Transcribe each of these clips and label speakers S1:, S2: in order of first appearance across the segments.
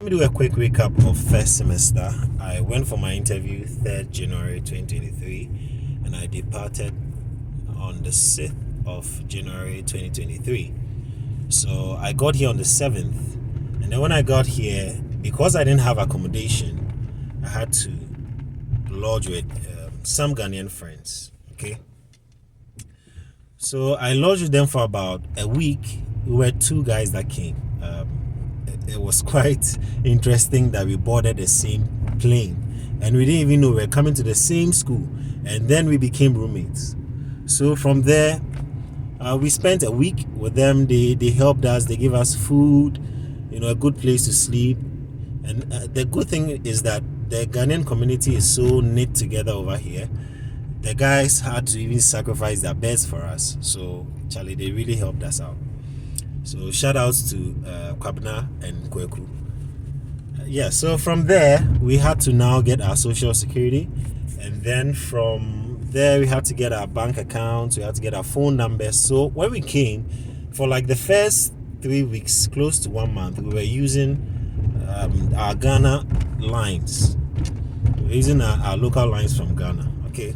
S1: Let me do a quick recap of first semester. I went for my interview 3rd January 2023 and I departed on the 6th of January 2023. So I got here on the 7th, and then when I got here, because I didn't have accommodation, I had to lodge with some Ghanaian friends. Okay, so I lodged with them for about a week. We were 2 guys that came. It was quite interesting that we boarded the same plane and we didn't even know we were coming to the same school, and then we became roommates. So from there, we spent a week with them. They helped us, they gave us food, a good place to sleep. And the good thing is that the Ghanaian community is so knit together over here. The guys had to even sacrifice their beds for us. So Charlie, they really helped us out. So shout outs to Kwabna and Kweku. So from there we had to now get our social security, and then from there we had to get our bank accounts, we had to get our phone numbers. So when we came, for like the first 3 weeks, close to 1 month, we were using our Ghana lines. We were using our local lines from Ghana. Okay,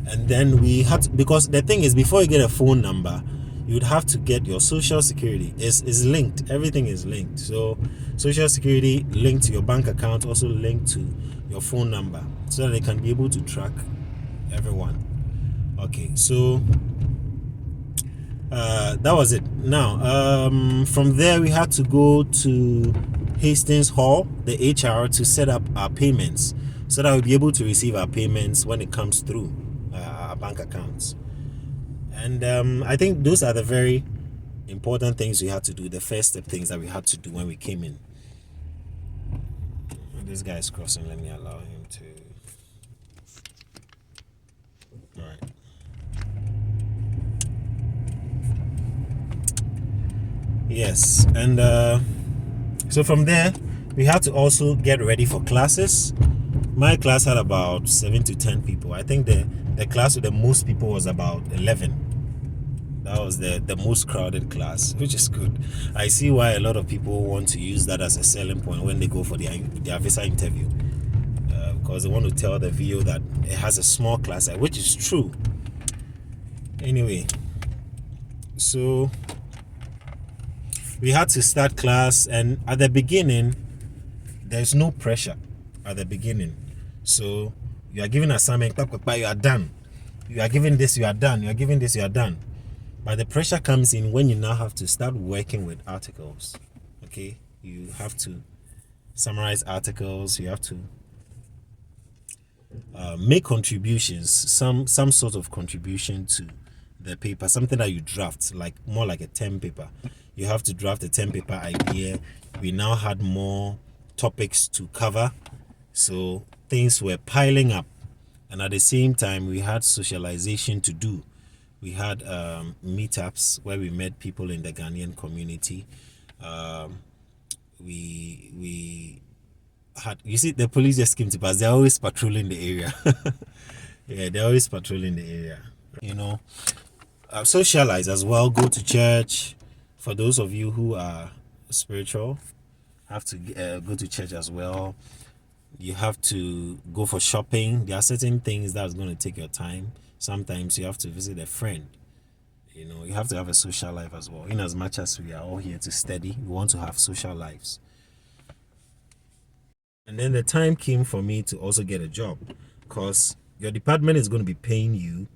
S1: and then we had to, because the thing is, before you get a phone number, you'd have to get your social security. Is linked, everything is linked. So social security linked to your bank account, also linked to your phone number, so that they can be able to track everyone. Okay, so that was it. Now from there we had to go to Hastings Hall, the HR, to set up our payments, so that we'll be able to receive our payments when it comes through our bank accounts. And I think those are the very important things we had to do, the first step things that we had to do when we came in. This guy is crossing, let me allow him to. All right. Yes, and so from there we had to also get ready for classes. My class had about 7 to 10 people. I think the class with the most people was about 11. That was the most crowded class, which is good. I see why a lot of people want to use that as a selling point when they go for their visa interview, because they want to tell the VO that it has a small class, which is true. Anyway, so we had to start class, and at the beginning there's no pressure at the beginning. So you are given assignment, you are done. You are given this, you are done. You are given this, you are done. But the pressure comes in when you now have to start working with articles. Okay, you have to summarize articles. You have to make contributions, some sort of contribution to the paper, something that you draft, like more like a term paper. You have to draft a term paper idea. We now had more topics to cover, so things were piling up, and at the same time we had socialization to do. We had meetups where we met people in the Ghanaian community. We had, you see, the police just came to pass. They're always patrolling the area. Yeah, they're always patrolling the area. Socialize as well. Go to church. For those of you who are spiritual, have to go to church as well. You have to go for shopping. There are certain things that's going to take your time. Sometimes you have to visit a friend. You have to have a social life as well. In as much as we are all here to study, we want to have social lives. And then the time came for me to also get a job, because your department is going to be paying you,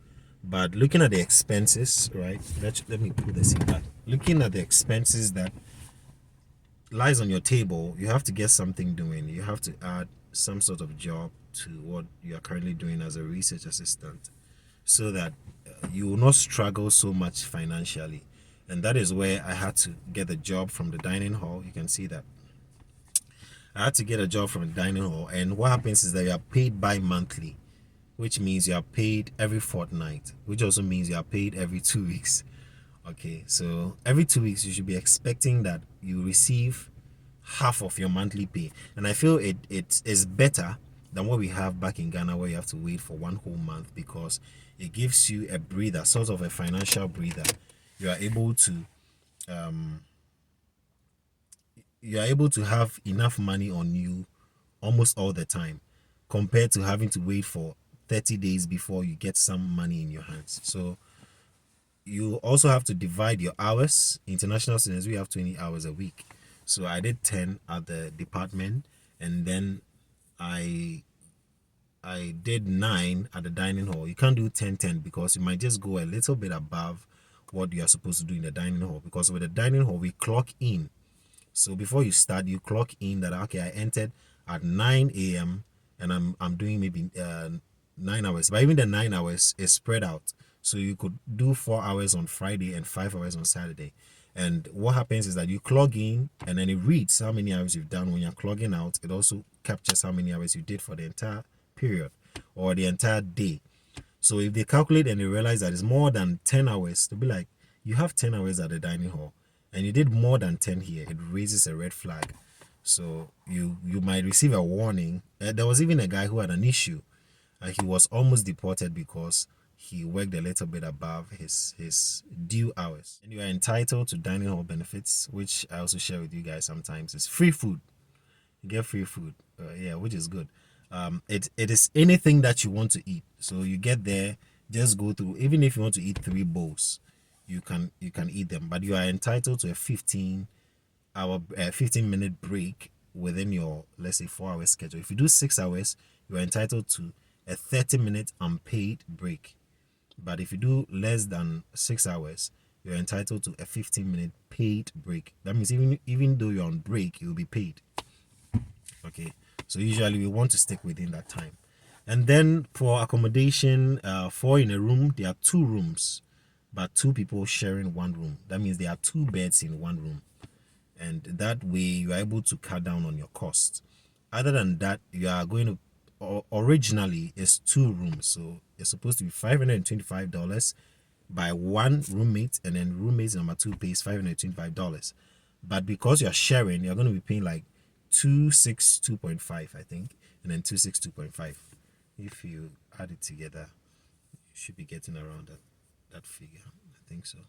S1: but looking at the expenses, right? Let me put this in back. Looking at the expenses that lies on your table, you have to get something doing. You have to add some sort of job to what you are currently doing as a research assistant, so that you will not struggle so much financially. And that is where I had to get a job from the dining hall. You can see that I had to get a job from the dining hall. And what happens is that you are paid bi-monthly, which means you are paid every fortnight, which also means you are paid every 2 weeks. Okay, so every 2 weeks you should be expecting that you receive half of your monthly pay. And I feel it is better than what we have back in Ghana, where you have to wait for 1 whole month, because it gives you a breather, sort of a financial breather. You are able to you are able to have enough money on you almost all the time, compared to having to wait for 30 days before you get some money in your hands. So you also have to divide your hours. International students, we have 20 hours a week. So I did 10 at the department, and then I I did 9 at the dining hall. You can't do 10 10 because you might just go a little bit above what you are supposed to do in the dining hall, because with the dining hall we clock in. So before you start, you clock in that okay, I entered at 9 a.m. and I'm doing maybe 9 hours. But even the 9 hours is spread out. So you could do 4 hours on Friday and 5 hours on Saturday. And what happens is that you clog in and then it reads how many hours you've done. When you're clogging out, it also captures how many hours you did for the entire period or the entire day. So if they calculate and they realize that it's more than 10 hours, they'll be like, you have 10 hours at the dining hall and you did more than 10 here. It raises a red flag. So you might receive a warning. There was even a guy who had an issue. He was almost deported because he worked a little bit above his due hours. And you are entitled to dining hall benefits, which I also share with you guys sometimes. It's free food. You get free food, yeah, which is good. It is anything that you want to eat. So you get there, just go through. Even if you want to eat 3 bowls, you can eat them. But you are entitled to a 15-minute break within your, let's say, 4 hour schedule. If you do 6 hours, you are entitled to a 30-minute unpaid break. But if you do less than 6 hours, you're entitled to a 15-minute paid break. That means even though you're on break, you'll be paid. Okay, so usually we want to stick within that time. And then for accommodation, 4 in a room, there are 2 rooms, but 2 people sharing 1 room. That means there are 2 beds in 1 room, and that way you are able to cut down on your costs. Other than that, you are going to originally it's 2 rooms, so it's supposed to be $525 by one roommate, and then roommate number 2 pays $525. But because you're sharing, you're going to be paying like 262.5, I think, and then 262.5. If you add it together, you should be getting around that figure. I think so.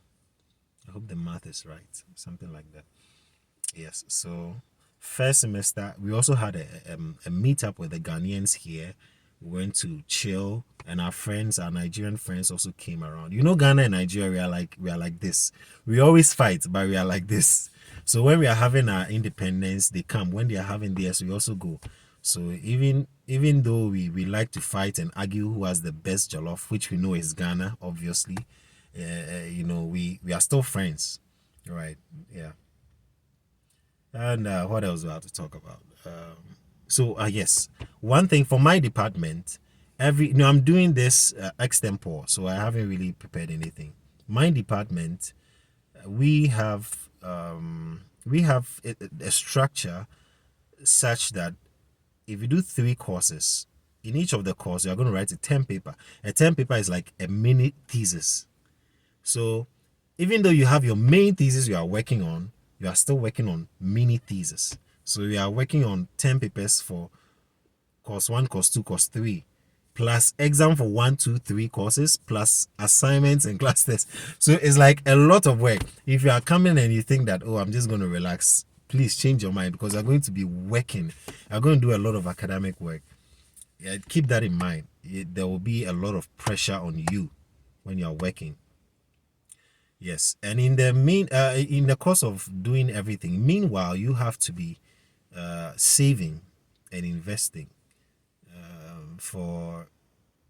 S1: I hope the math is right, something like that. Yes. So first semester, we also had a meetup with the Ghanaians here. We went to chill, and our Nigerian friends, also came around. You know, Ghana and Nigeria, we are like this. We always fight, but we are like this. So when we are having our independence, they come. When they are having theirs, we also go. So even though we like to fight and argue who has the best jollof, which we know is Ghana, obviously, we are still friends, right? Yeah. And what else do I have to talk about? So yes, one thing for my department, I'm doing this extempore, so I haven't really prepared anything. My department, we have a structure such that if you do 3 courses, in each of the course you're going to write a term paper. A term paper is like a mini thesis. So even though you have your main thesis you are working on, you are still working on mini thesis. So you are working on 10 papers for course 1, course 2, course 3, plus exam for 1, 2, 3 courses, plus assignments and class tests. So it's like a lot of work. If you are coming and you think that, oh, I'm just going to relax, please change your mind, because you're going to be working. You're going to do a lot of academic work. Yeah, keep that in mind. There will be a lot of pressure on you when you're working. Yes, and in the course of doing everything, meanwhile, you have to be saving and investing for,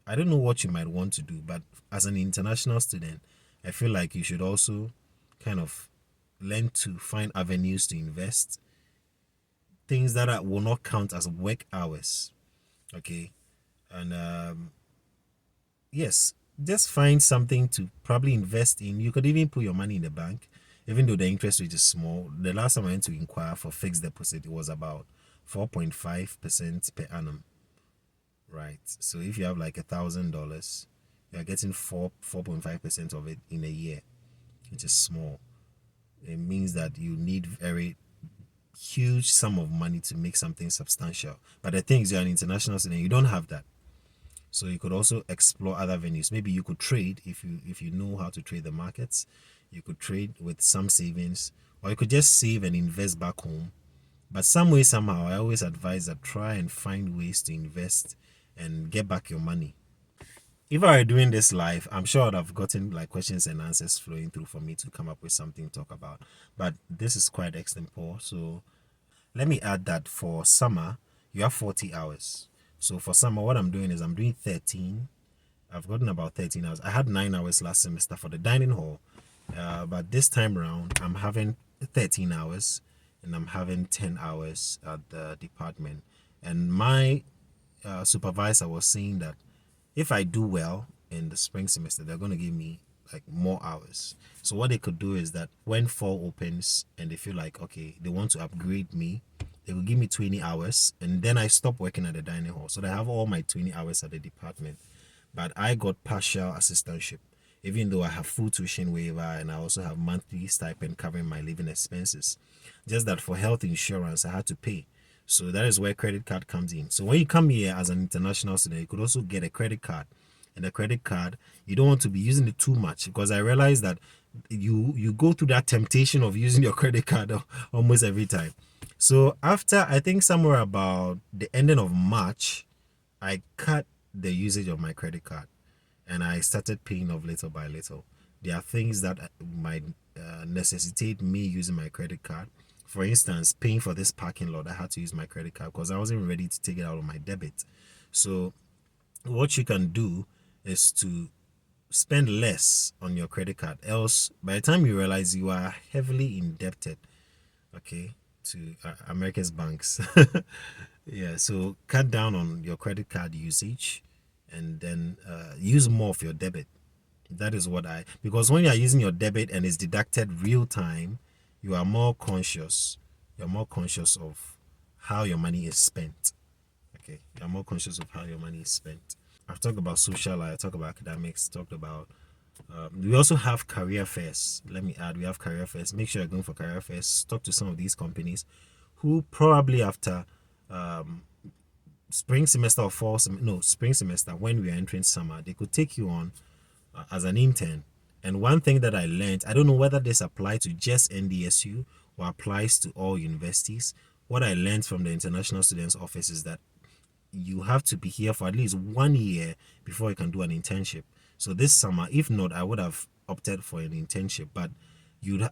S1: I don't know what you might want to do, but as an international student, I feel like you should also kind of learn to find avenues to invest, things that will not count as work hours. Okay, and yes, just find something to probably invest in. You could even put your money in the bank, even though the interest rate is small. The last time I went to inquire for fixed deposit, it was about 4.5% per annum. Right. So if you have like $1,000, you are getting 4.5% of it in a year, which is small. It means that you need very huge sum of money to make something substantial. But the thing is, you're an international student, you don't have that. So you could also explore other venues. Maybe you could trade if you know how to trade the markets. You could trade with some savings, or you could just save and invest back home. But some way, somehow, I always advise that try and find ways to invest and get back your money. If I were doing this live, I'm sure I'd have gotten like questions and answers flowing through for me to come up with something to talk about. But this is quite extempore. So let me add that for summer, you have 40 hours. So for summer, what I'm doing is I'm doing 13. I've gotten about 13 hours. I had 9 hours last semester for the dining hall. But this time around, I'm having 13 hours and I'm having 10 hours at the department. And my supervisor was saying that if I do well in the spring semester, they're going to give me like more hours. So what they could do is that when fall opens and they feel like, okay, they want to upgrade me, they will give me 20 hours and then I stop working at the dining hall. So they have all my 20 hours at the department. But I got partial assistantship, even though I have full tuition waiver and I also have monthly stipend covering my living expenses. Just that for health insurance, I had to pay. So that is where credit card comes in. So when you come here as an international student, you could also get a credit card. And the credit card, you don't want to be using it too much because I realized that you go through that temptation of using your credit card almost every time. So after I think somewhere about the ending of March, I cut the usage of my credit card and I started paying off little by little. There are things that might necessitate me using my credit card. For instance, paying for this parking lot, I had to use my credit card because I wasn't ready to take it out of my debit. So, what you can do is to spend less on your credit card. Else, by the time you realize you are heavily indebted, okay, to America's banks. Yeah, so cut down on your credit card usage and then use more of your debit. That is what because when you are using your debit and it's deducted real time, you are more conscious. You're more conscious of how your money is spent. Okay, you're more conscious of how your money is spent. I've talked about social life, I talked about academics, talked about we also have career fairs. Let me add, we have career fairs. Make sure you're going for career fairs. Talk to some of these companies who probably after spring semester or spring semester, when we are entering summer, they could take you on as an intern. And one thing that I learned, I don't know whether this applies to just NDSU or applies to all universities. What I learned from the International Students Office is that you have to be here for at least 1 year before you can do an internship. So this summer, if not, I would have opted for an internship. But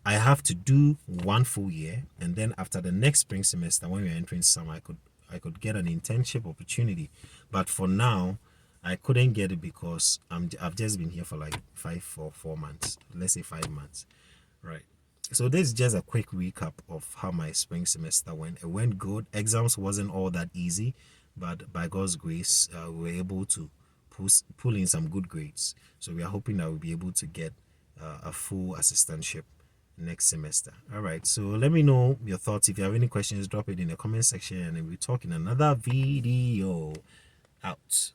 S1: I have to do 1 full year, and then after the next spring semester, when we're entering summer, I could get an internship opportunity. But for now, I couldn't get it because I've just been here for like 4 months. Let's say 5 months, right? So this is just a quick recap of how my spring semester went. It went good. Exams wasn't all that easy, but by God's grace, we were able to pull in some good grades. So we are hoping that we'll be able to get a full assistantship next semester. All right. So let me know your thoughts. If you have any questions, drop it in the comment section and we'll talk in another video. Out.